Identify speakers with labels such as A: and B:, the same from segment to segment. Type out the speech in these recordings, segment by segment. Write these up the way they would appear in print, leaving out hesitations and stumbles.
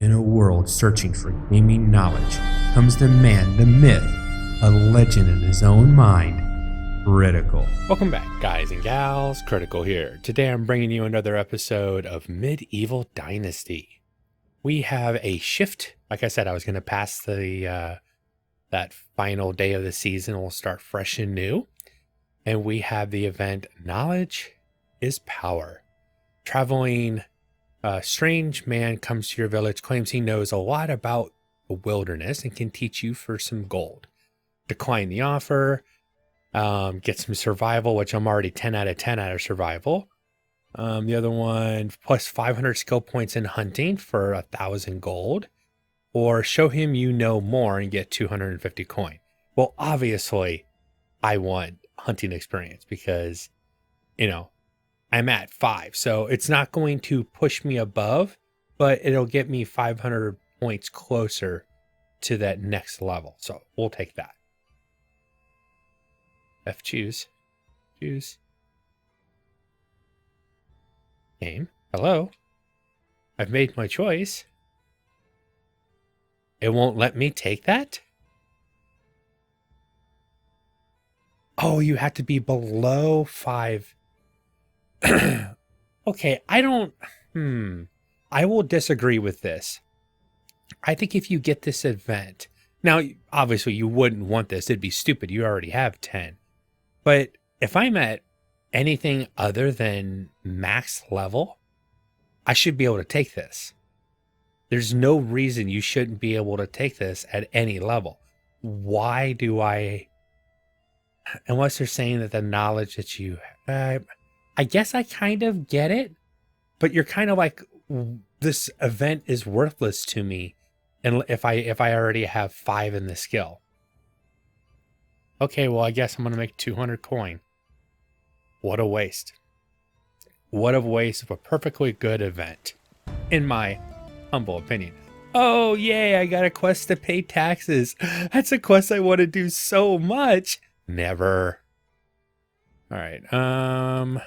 A: In a world searching for gaming knowledge comes the man, the myth, a legend in his own mind, Critical.
B: Welcome back, guys and gals. Critical here. Today I'm bringing you another episode of Medieval Dynasty. We have a shift. Like I said, I was going to pass the that final day of the season. We'll start fresh and new. And we have the event Knowledge is Power. Traveling strange man comes to your village, claims he knows a lot about the wilderness and can teach you for some gold. Decline the offer. Get some survival, which I'm already 10 out of 10 out of survival. The other one, plus 500 skill points in hunting for 1,000 gold. Or show him you know more and get 250 coin. Well, obviously, I want hunting experience because, I'm at 5. So it's not going to push me above, but it'll get me 500 points closer to that next level. So we'll take that. Choose. Game. Hello. I've made my choice. It won't let me take that? Oh, you have to be below 5. Okay, I will disagree with this. I think if you get this event, now, obviously you wouldn't want this. It'd be stupid. You already have 10. But if I'm at anything other than max level, I should be able to take this. There's no reason you shouldn't be able to take this at any level. Why do I, unless they're saying that the knowledge that you, I guess I kind of get it, but you're kind of like, this event is worthless to me. And if I already have 5 in the skill. Okay, well, I guess I'm going to make 200 coin. What a waste. What a waste of a perfectly good event, in my humble opinion. Oh, yay, I got a quest to pay taxes. That's a quest I want to do so much. Never. All right.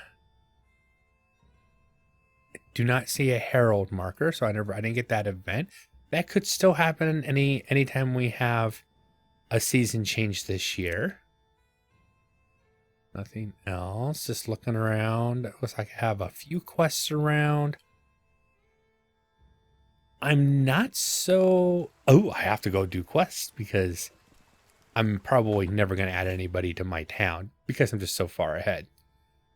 B: Do not see a herald marker, so I didn't get that event. That could still happen anytime we have a season change this year. Nothing else. Just looking around. It looks like I have a few quests around. I'm not so... Oh, I have to go do quests because I'm probably never going to add anybody to my town because I'm just so far ahead.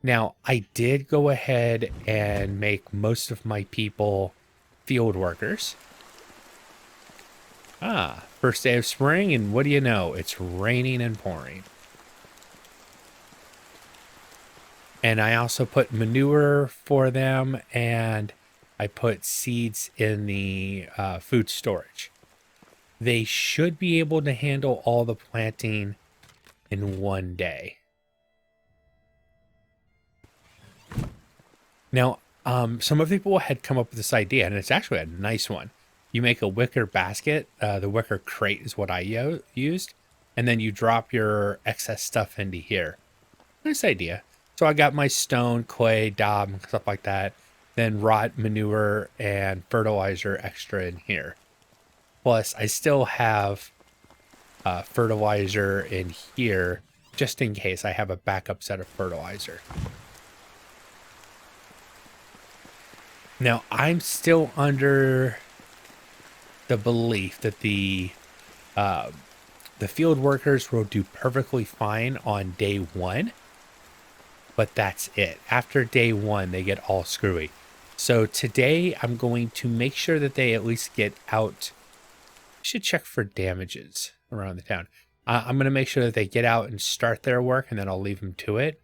B: Now, I did go ahead and make most of my people field workers. First day of spring, and what do you know? It's raining and pouring. And I also put manure for them, and I put seeds in the food storage. They should be able to handle all the planting in one day. Now, some of the people had come up with this idea, and it's actually a nice one. You make a wicker basket. The wicker crate is what I used. And then you drop your excess stuff into here. Nice idea. So I got my stone, clay, daub, and stuff like that. Then rot, manure, and fertilizer extra in here. Plus, I still have fertilizer in here, just in case I have a backup set of fertilizer. Now, I'm still under the belief that the field workers will do perfectly fine on day 1, but that's it. After day 1, they get all screwy. So today I'm going to make sure that they at least get out. I should check for damages around the town. I'm going to make sure that they get out and start their work, and then I'll leave them to it.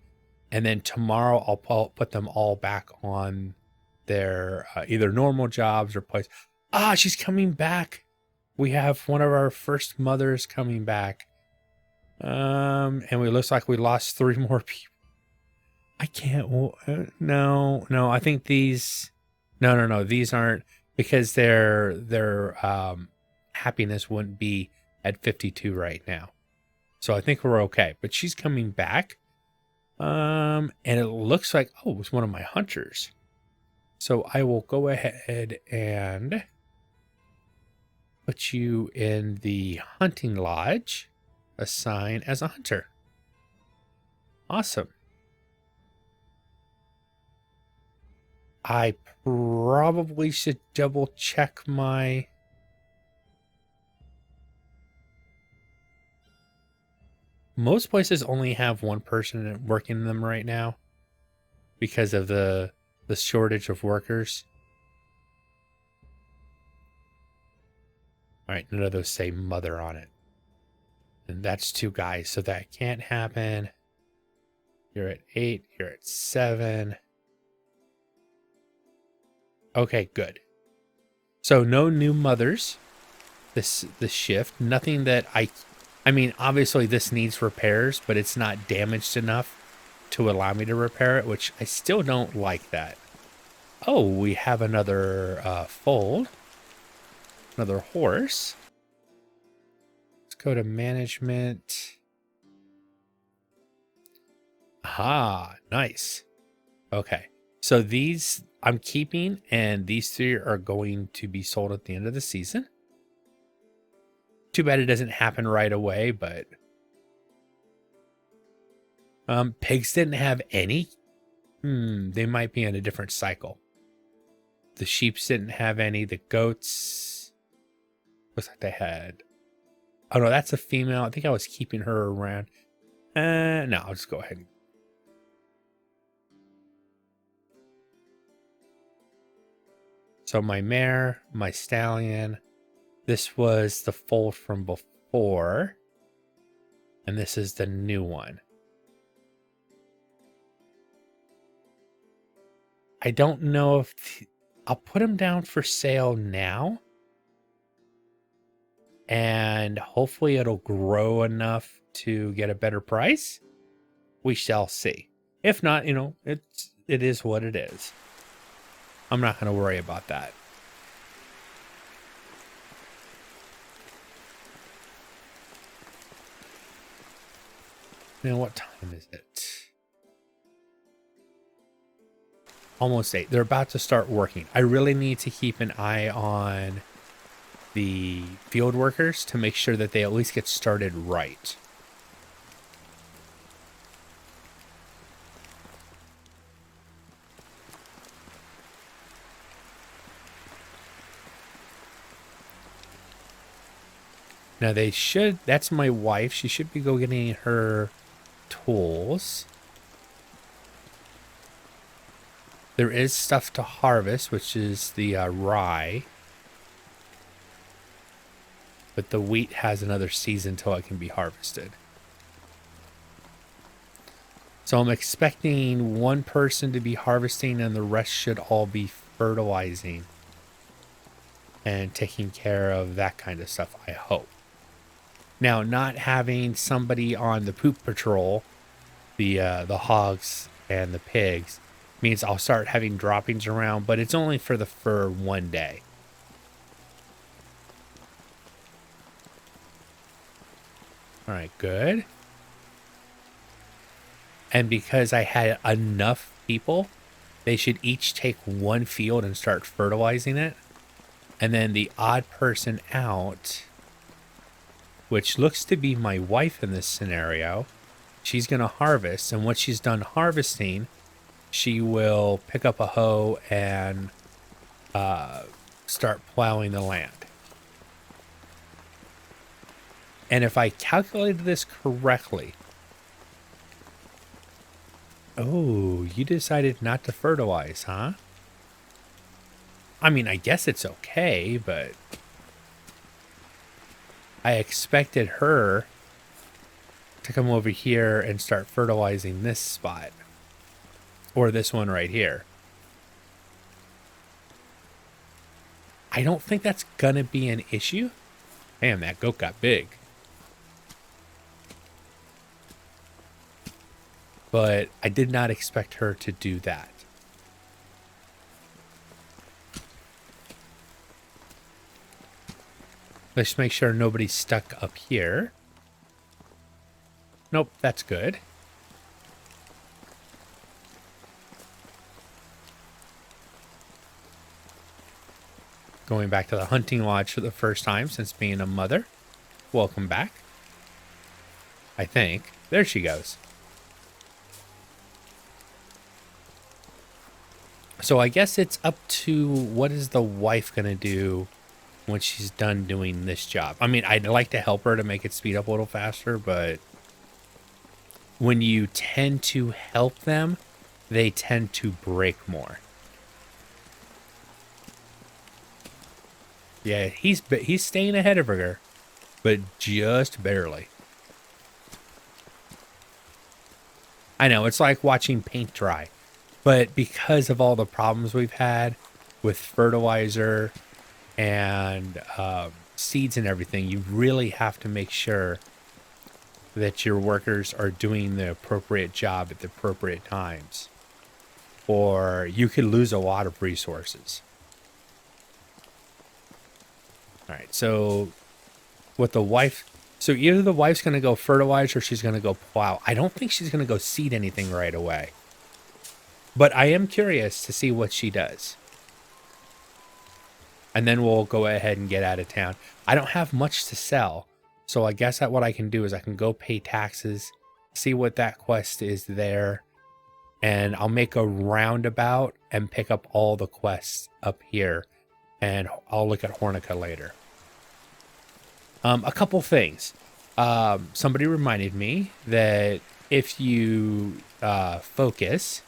B: And then tomorrow I'll put them all back on their either normal jobs or place. She's coming back. We have one of our first mothers coming back. And it looks like we lost 3 more people. I can't, no, I think these, no, these aren't, because their happiness wouldn't be at 52 right now. So I think we're okay, but she's coming back. And it looks like, it was one of my hunters. So I will go ahead and put you in the hunting lodge. Assign as a hunter. Awesome. I probably should double check my... Most places only have one person working them right now because of the shortage of workers. All right, none of those say mother on it. And that's 2 guys, so that can't happen. You're at 8, you're at 7. Okay, good. So no new mothers this shift. Nothing that I mean, obviously this needs repairs, but it's not damaged enough to allow me to repair it, which I still don't like that. Oh, we have another fold. Another horse. Let's go to management. Ah, nice. Okay. So these I'm keeping, and these 3 are going to be sold at the end of the season. Too bad it doesn't happen right away, but pigs didn't have any. They might be in a different cycle. The sheep didn't have any. The goats looks like they had. Oh no, that's a female. I think I was keeping her around. No, I'll just go ahead. So my mare, my stallion. This was the foal from before. And this is the new one. I don't know if... I'll put him down for sale now. And hopefully it'll grow enough to get a better price. We shall see. If not, you know, it is what it is. I'm not going to worry about that. Now, what time is it? Almost 8. They're about to start working. I really need to keep an eye on the field workers to make sure that they at least get started right. Now they should, that's my wife. She should be go getting her tools. There is stuff to harvest, which is the rye. But the wheat has another season till it can be harvested. So I'm expecting one person to be harvesting and the rest should all be fertilizing and taking care of that kind of stuff, I hope. Now, not having somebody on the poop patrol, the hogs and the pigs, means I'll start having droppings around, but it's only for 1 day. All right, good. And because I had enough people, they should each take 1 field and start fertilizing it. And then the odd person out, which looks to be my wife in this scenario, she's going to harvest. And once she's done harvesting, she will pick up a hoe and start plowing the land. And if I calculated this correctly... Oh, you decided not to fertilize, huh? I mean, I guess it's okay, but... I expected her to come over here and start fertilizing this spot. Or this one right here. I don't think that's gonna be an issue. Damn, that goat got big. But I did not expect her to do that. Let's make sure nobody's stuck up here. Nope, that's good. going back to the hunting lodge for the first time since being a mother. Welcome back. I think. There she goes. So I guess it's up to what is the wife going to do when she's done doing this job. I mean, I'd like to help her to make it speed up a little faster, but when you tend to help them, they tend to break more. Yeah, he's staying ahead of her, but just barely. I know, it's like watching paint dry. But because of all the problems we've had with fertilizer and seeds and everything, you really have to make sure that your workers are doing the appropriate job at the appropriate times, or you could lose a lot of resources. All right, so with the wife, so either the wife's going to go fertilize or she's going to go plow. I don't think she's going to go seed anything right away. But I am curious to see what she does. And then we'll go ahead and get out of town. I don't have much to sell. So I guess that what I can do is I can go pay taxes, see what that quest is there. And I'll make a roundabout and pick up all the quests up here. And I'll look at Hornica later. A couple things. Somebody reminded me that if you focus,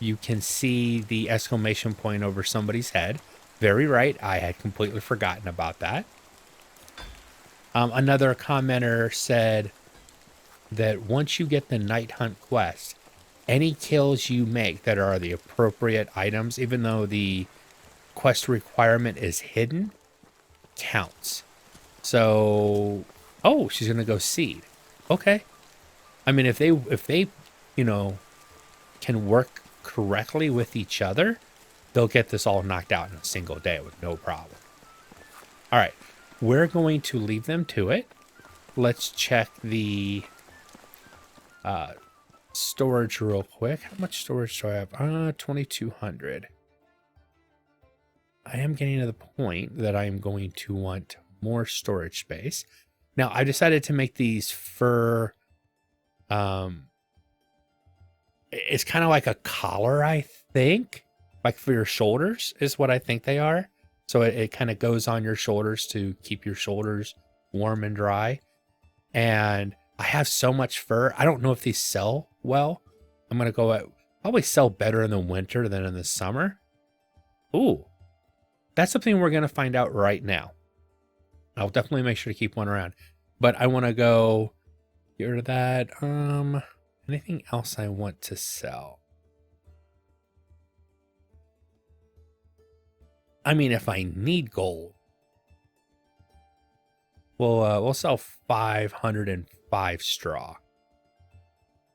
B: you can see the exclamation point over somebody's head. Very right. I had completely forgotten about that. Another commenter said that once you get the night hunt quest, any kills you make that are the appropriate items, even though the quest requirement is hidden, counts. So, oh, she's going to go seed. Okay. I mean, if they, you know, can work correctly with each other, they'll get this all knocked out in a single day with no problem. All right, we're going to leave them to it. Let's check the storage real quick. How much storage do I have? 2,200. I am getting to the point that I am going to want more storage space. Now, I decided to make these fur, it's kind of like a collar, I think, like for your shoulders is what I think they are. So it kind of goes on your shoulders to keep your shoulders warm and dry. And I have so much fur. I don't know if these sell well. I'm going to go at probably sell better in the winter than in the summer. Ooh, that's something we're going to find out right now. I'll definitely make sure to keep one around, but I want to go get rid of that. Anything else I want to sell? I mean, if I need gold, we'll sell 505 straw.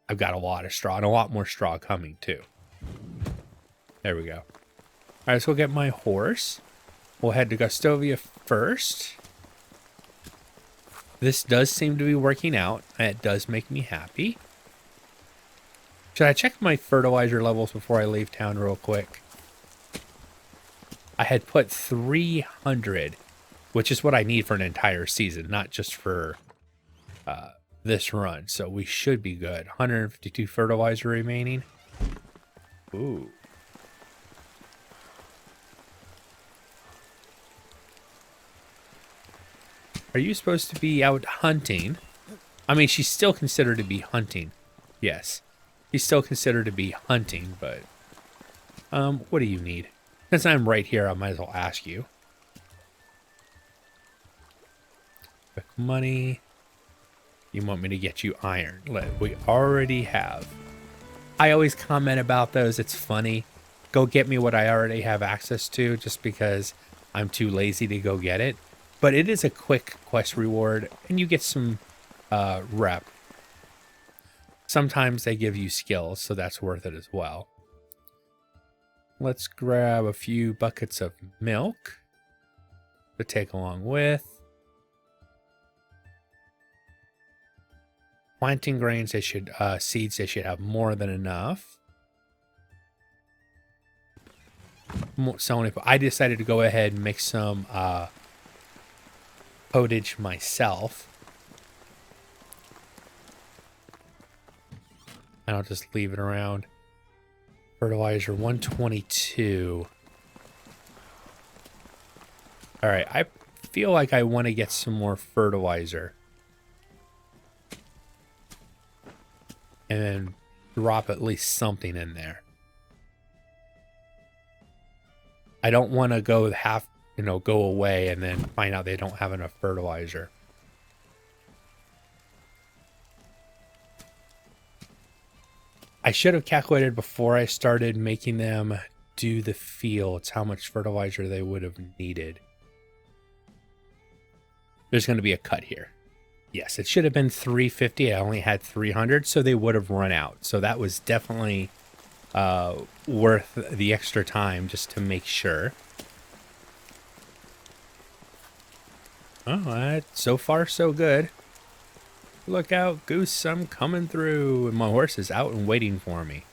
B: I've got a lot of straw and a lot more straw coming too. There we go. All right, let's go get my horse. We'll head to Gustovia first. This does seem to be working out, and it does make me happy. Should I check my fertilizer levels before I leave town real quick? I had put 300, which is what I need for an entire season, not just for this run. So we should be good. 152 fertilizer remaining. Ooh. Are you supposed to be out hunting? I mean, she's still considered to be hunting. Yes. She's still considered to be hunting, but... what do you need? Since I'm right here, I might as well ask you. Quick money. You want me to get you iron? We already have. I always comment about those. It's funny. Go get me what I already have access to, just because I'm too lazy to go get it. But it is a quick quest reward, and you get some rep. Sometimes they give you skills, so that's worth it as well. Let's grab a few buckets of milk to take along with. Planting grains, they should seeds, they should have more than enough. selling it. I decided to go ahead and make some potage myself. And I'll just leave it around. Fertilizer 122. All right, I feel like I want to get some more fertilizer. And then drop at least something in there. I don't want to go go away and then find out they don't have enough fertilizer. I should have calculated before I started making them do the fields how much fertilizer they would have needed. There's going to be a cut here. Yes, it should have been 350. I only had 300, so they would have run out. So that was definitely worth the extra time just to make sure. Oh, so far so good. Look out, Goose, I'm coming through. And my horse is out and waiting for me.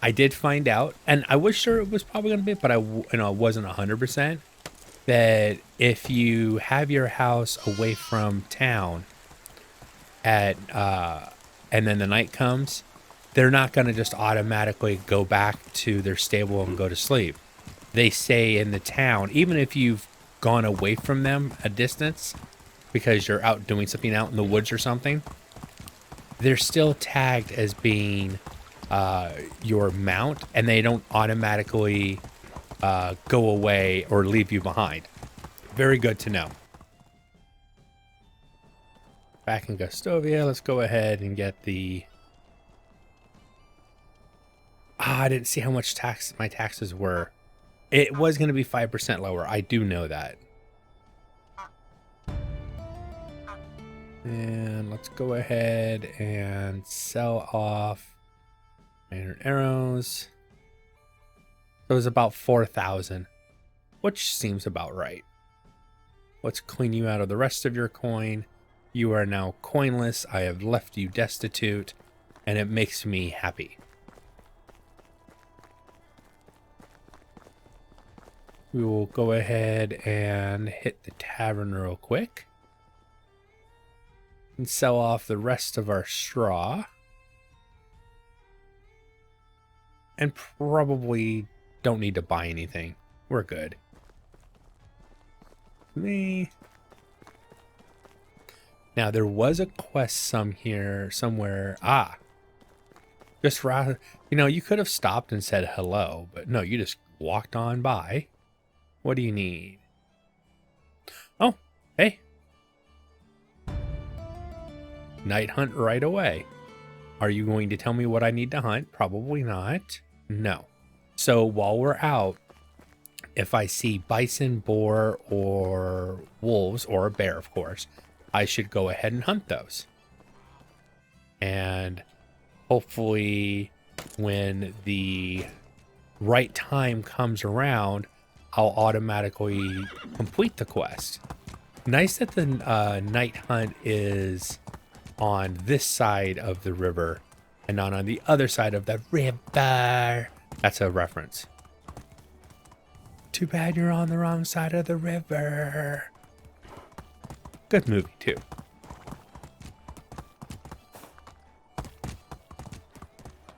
B: I did find out, and I was sure it was probably going to be, but I wasn't 100%, that if you have your house away from town and then the night comes, they're not going to just automatically go back to their stable and go to sleep. They stay in the town, even if you've gone away from them a distance because you're out doing something out in the woods or something. They're still tagged as being your mount, and they don't automatically go away or leave you behind. Very good to know. Back in Gustovia, let's go ahead and get the... I didn't see how much my taxes were. It was going to be 5% lower. I do know that. And let's go ahead and sell off 900 arrows. So it was about 4,000, which seems about right. Let's clean you out of the rest of your coin. You are now coinless. I have left you destitute, and it makes me happy. We will go ahead and hit the tavern real quick and sell off the rest of our straw. And probably don't need to buy anything. We're good. Me. Now there was a quest somewhere. Just rather, you could have stopped and said hello, but no, you just walked on by. What do you need? Oh, hey. Night hunt right away. Are you going to tell me what I need to hunt? Probably not. No. So while we're out, if I see bison, boar, or wolves, or a bear, of course, I should go ahead and hunt those. And hopefully when the right time comes around, I'll automatically complete the quest. Nice that the night hunt is on this side of the river and not on the other side of the river. That's a reference. Too bad you're on the wrong side of the river. Good movie, too.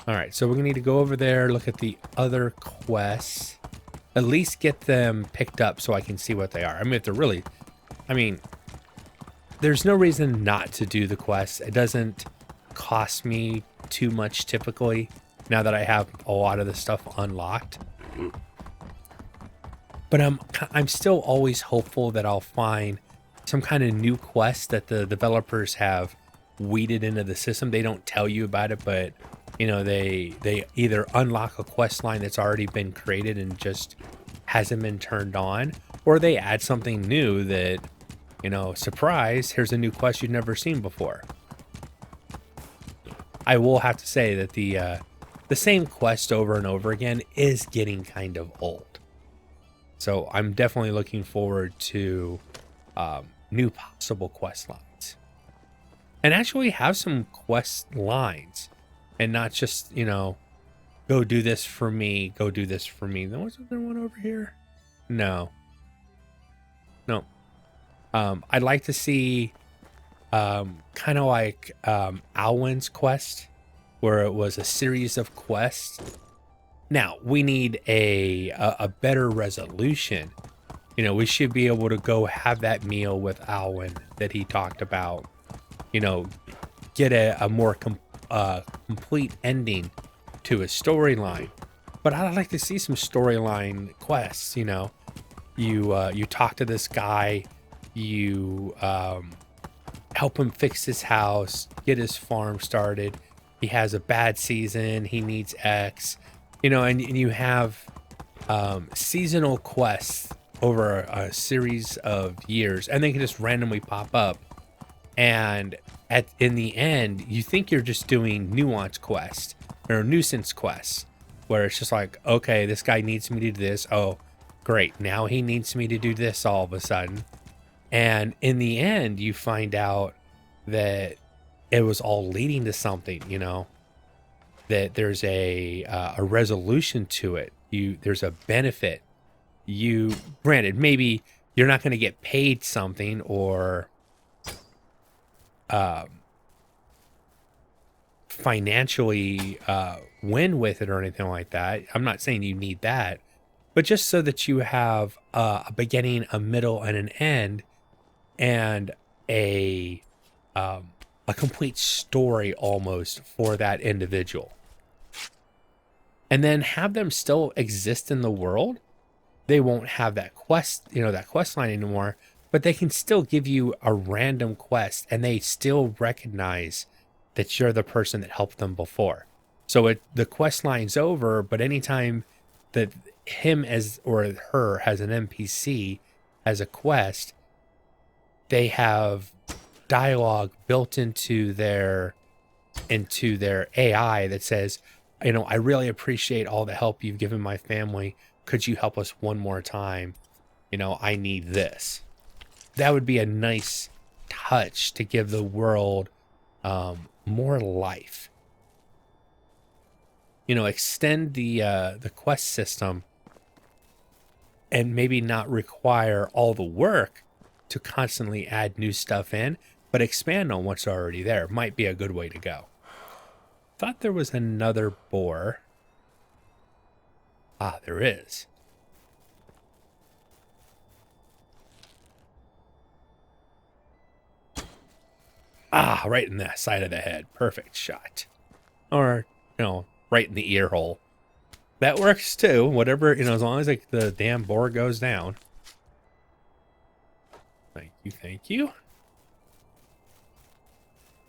B: All right, so we're going to need to go over there, look at the other quests. At least get them picked up so I can see what they are. I mean, if they're really... there's no reason not to do the quest. It doesn't cost me too much typically, now that I have a lot of the stuff unlocked. But I'm still always hopeful that I'll find some kind of new quest that the developers have weeded into the system. They don't tell you about it, but they either unlock a quest line that's already been created and just hasn't been turned on, or they add something new that, surprise, here's a new quest you've never seen before. I will have to say that the same quest over and over again is getting kind of old. So I'm definitely looking forward to new possible quest lines. And actually have some quest lines and not just, go do this for me, go do this for me. There was there one over here? No. No. I'd like to see kind of like Alwyn's quest, where it was a series of quests. Now, we need a better resolution. You know, we should be able to go have that meal with Alwyn that he talked about. You know, get a more complete ending to a storyline. But I'd like to see some storyline quests. You know, you talk to this guy, you help him fix his house, get his farm started. He has a bad season, he needs X, you know, and you have seasonal quests over a series of years, and they can just randomly pop up. And in the end, you think you're just doing nuance quests or nuisance quests, where it's just like, okay, this guy needs me to do this. Oh, great. Now he needs me to do this all of a sudden. And in the end, you find out that it was all leading to something, you know, that there's a resolution to it. There's a benefit. Granted, maybe you're not going to get paid something or financially win with it or anything like that. I'm not saying you need that, but just so that you have a beginning, a middle, and an end, and a complete story almost for that individual. And then have them still exist in the world. They won't have that quest, you know, that quest line anymore, but they can still give you a random quest and they still recognize that you're the person that helped them before. So the quest line's over, but anytime that him as or her has an NPC as a quest, they have dialogue built into their AI that says, you know, I really appreciate all the help you've given my family. Could you help us one more time? You know, I need this. That would be a nice touch to give the world more life. You know, extend the quest system and maybe not require all the work to constantly add new stuff in, but expand on what's already there. Might be a good way to go. Thought there was another boar. Ah, there is. Ah, right in the side of the head. Perfect shot. Or, you know, right in the ear hole. That works too. Whatever, you know, as long as like the damn boar goes down. Thank you, thank you.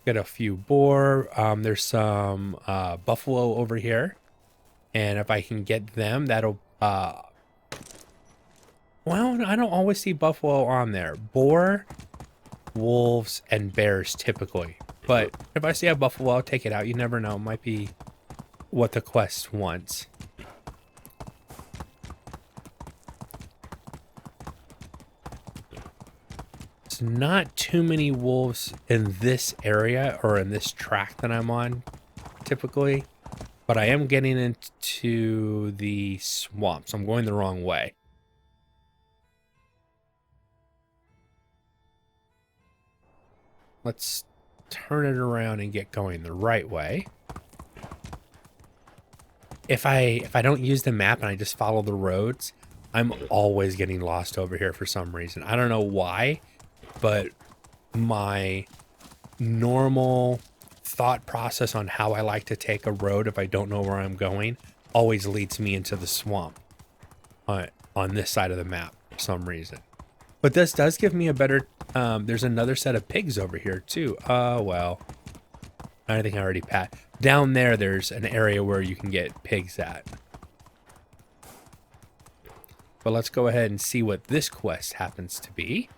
B: Got a few boar. There's some buffalo over here. And if I can get them, that'll... well, I don't always see buffalo on there. Boar, wolves, and bears typically. But if I see a buffalo, I'll take it out. You never know. It might be what the quest wants. It's not too many wolves in this area or in this track that I'm on typically. But I am getting into the swamps. I'm going the wrong way. Let's turn it around and get going the right way. If I don't use the map and I just follow the roads, I'm always getting lost over here for some reason. I don't know why, but my normal thought process on how I like to take a road if I don't know where I'm going always leads me into the swamp on this side of the map for some reason. But this does give me a better... there's another set of pigs over here too. Well, I think I already passed. Down there, there's an area where you can get pigs at. But let's go ahead and see what this quest happens to be.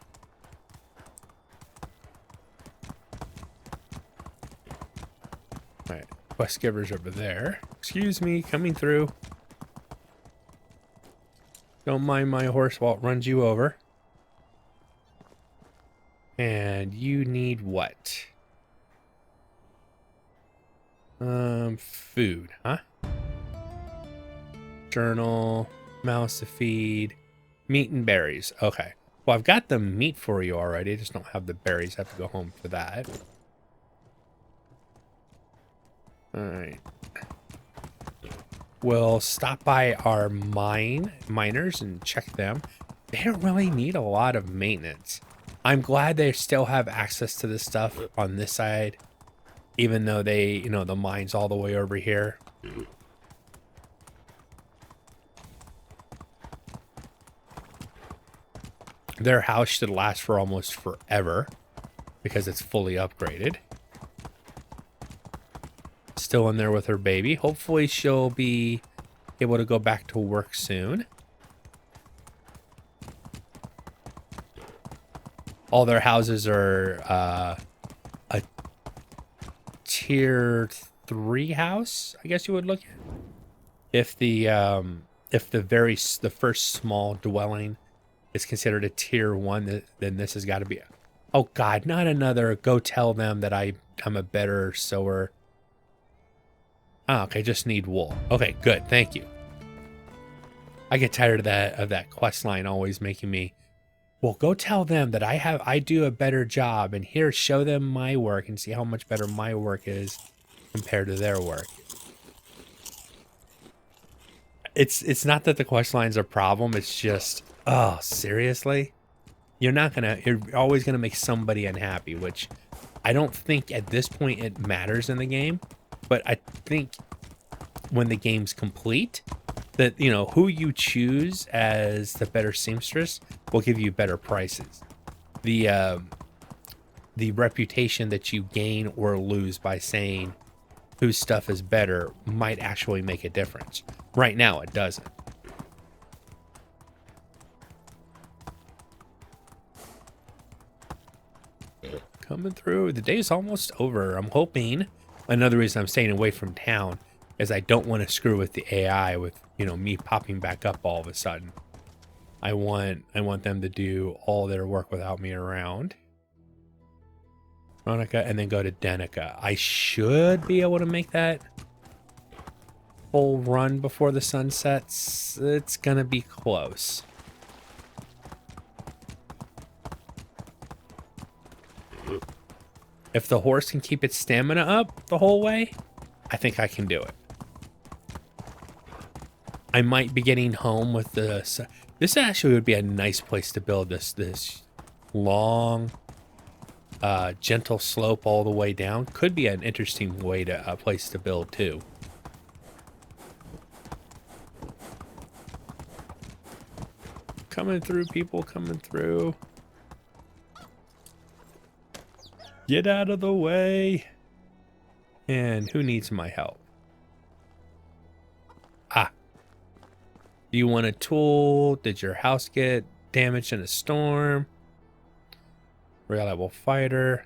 B: All right, quest giver's over there. Excuse me, coming through. Don't mind my horse while it runs you over. And you need what? Food, huh? journal, mouse to feed, meat and berries. Okay. Well, I've got the meat for you already. I just don't have the berries. I have to go home for that. All right. We'll stop by our miners and check them. They don't really need a lot of maintenance. I'm glad they still have access to this stuff on this side, even though they, you know, the mine's all the way over here. Their house should last for almost forever because it's fully upgraded. Still in there with her baby. Hopefully she'll be able to go back to work soon. All their houses are a tier 3 house, I guess you would look at. If the first small dwelling is considered a tier 1, then this has got to be. Oh God, not another. Go tell them that I'm a better sower. Oh, okay, just need wool. Okay, good, thank you. I get tired of that quest line always making me. Well, go tell them that I do a better job, and here, show them my work and see how much better my work is compared to their work. It's not that the quest line's a problem. It's just, oh, seriously? You're always gonna make somebody unhappy, which I don't think at this point it matters in the game. But I think when the game's complete, that, you know, who you choose as the better seamstress will give you better prices. The reputation that you gain or lose by saying whose stuff is better might actually make a difference. Right now, it doesn't. Coming through. The day's almost over. I'm hoping. Another reason I'm staying away from town is I don't want to screw with the AI with, you know, me popping back up all of a sudden. I want them to do all their work without me around. Veronica, and then go to Denica. I should be able to make that full run before the sun sets. It's gonna be close. If the horse can keep its stamina up the whole way, I think I can do it. I might be getting home with this. This actually would be a nice place to build this long, gentle slope all the way down. Could be an interesting place to build too. Coming through, people, coming through. Get out of the way. And who needs my help? Ah. Do you want a tool? Did your house get damaged in a storm? Reliable fighter.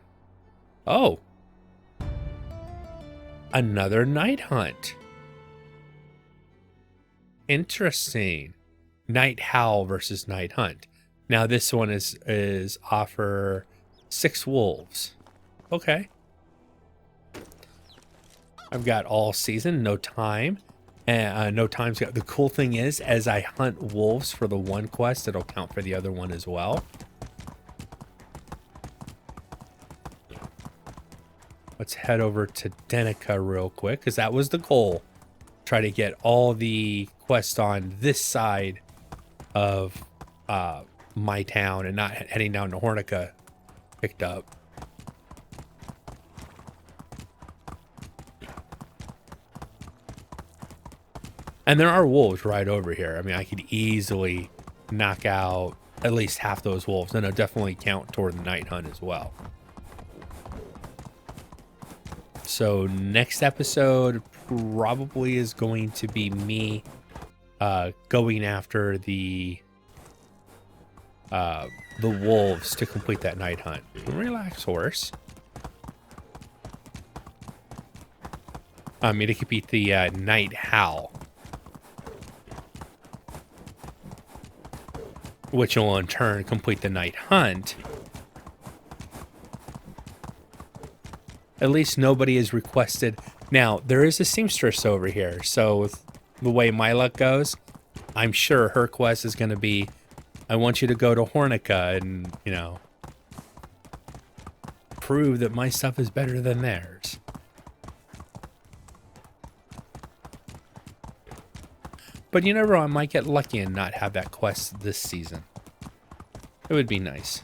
B: Oh. Another night hunt. Interesting. Night howl versus night hunt. Now this one is offer 6 wolves. Okay. I've got all season, no time. And no time's got. The cool thing is, as I hunt wolves for the one quest, it'll count for the other one as well. Let's head over to Denica real quick, because that was the goal. Try to get all the quests on this side of my town and not heading down to Hornica picked up. And there are wolves right over here. I mean, I could easily knock out at least half those wolves, and it'll definitely count toward the night hunt as well. So next episode probably is going to be me going after the wolves to complete that night hunt. Relax, horse. I mean, it could beat the night howl, which will in turn complete the night hunt. At least nobody is requested. Now, there is a seamstress over here, so the way my luck goes, I'm sure her quest is going to be, I want you to go to Hornica and, you know, prove that my stuff is better than theirs. But you never know, I might get lucky and not have that quest this season. It would be nice.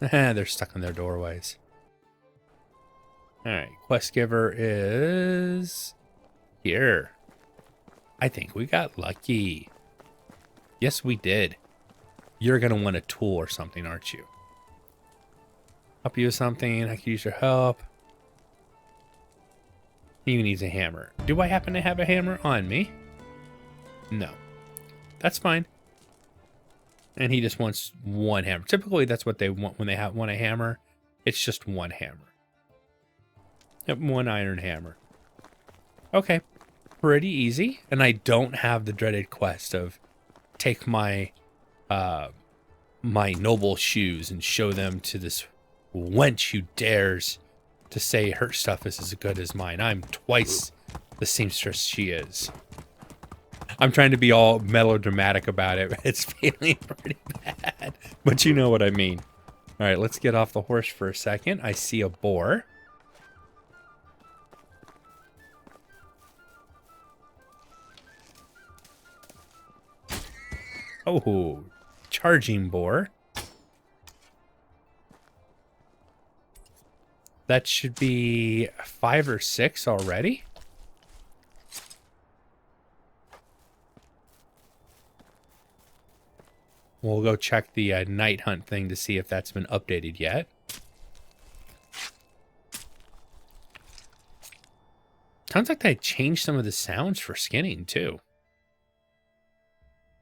B: They're stuck in their doorways. Alright, quest giver is here. I think we got lucky. Yes, we did. You're going to want a tool or something, aren't you? Help you with something. I could use your help. He needs a hammer. Do I happen to have a hammer on me? No. That's fine. And he just wants one hammer. Typically, that's what they want when they want a hammer. It's just one hammer. Yep, one iron hammer. Okay. Pretty easy. And I don't have the dreaded quest of take my my noble shoes and show them to this wench who dares to say her stuff is as good as mine. I'm twice the seamstress she is. I'm trying to be all melodramatic about it. It's feeling pretty bad, but you know what I mean. All right, let's get off the horse for a second. I see a boar. Oh, charging boar. That should be 5 or 6 already. We'll go check the night hunt thing to see if that's been updated yet. Sounds like they changed some of the sounds for skinning too.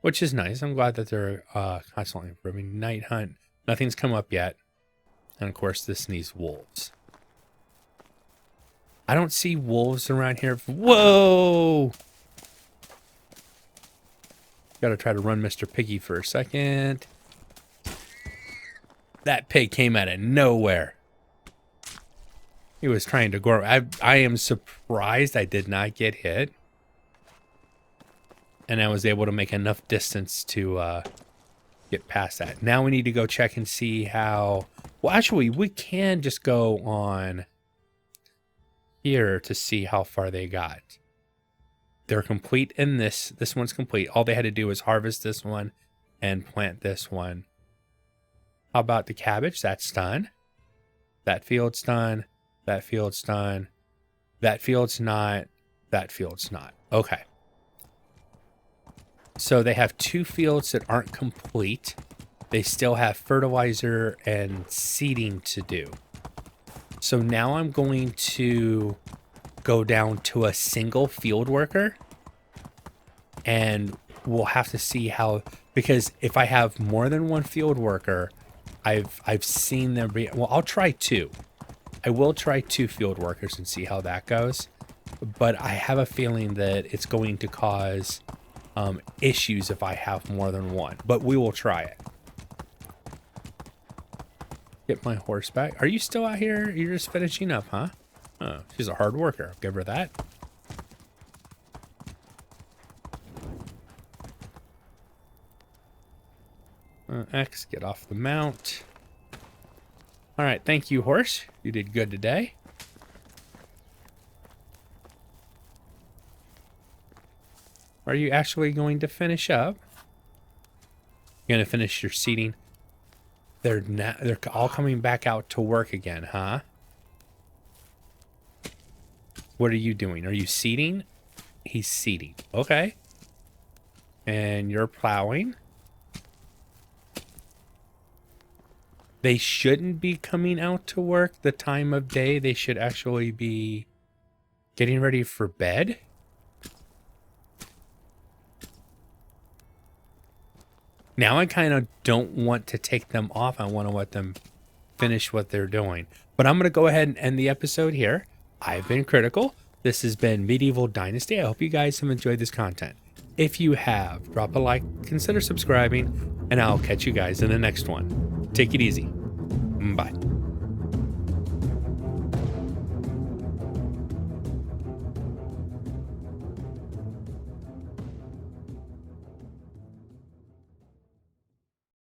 B: Which is nice. I'm glad that they're constantly improving. Night hunt. Nothing's come up yet. And of course this needs wolves. I don't see wolves around here. Whoa! Gotta try to run Mr. Piggy for a second. That pig came out of nowhere. He was trying to go. I am surprised I did not get hit. And I was able to make enough distance to get past that. Now we need to go check and see how... Well, actually, we can just go on here to see how far they got. They're complete in this. This one's complete. All they had to do was harvest this one and plant this one. How about the cabbage? That's done. That field's done. That field's done. That field's not. That field's not. Okay. So they have 2 fields that aren't complete. They still have fertilizer and seeding to do. So now I'm going to go down to a single field worker, and we'll have to see how, because if I have more than one field worker, I've seen them be, well, I'll try 2. I will try 2 field workers and see how that goes, but I have a feeling that it's going to cause issues if I have more than one, but we will try it. Get my horse back. Are you still out here? You're just finishing up, huh? Oh, she's a hard worker. I'll give her that. X, get off the mount. All right, thank you, horse. You did good today. Are you actually going to finish up? You're going to finish your seeding? They're all coming back out to work again, huh? What are you doing? Are you seeding? He's seeding. Okay. And you're plowing. They shouldn't be coming out to work the time of day. They should actually be getting ready for bed. Now I kind of don't want to take them off. I want to let them finish what they're doing. But I'm going to go ahead and end the episode here. I've been Critical. This has been Medieval Dynasty. I hope you guys have enjoyed this content. If you have, drop a like, consider subscribing, and I'll catch you guys in the next one. Take it easy. Bye.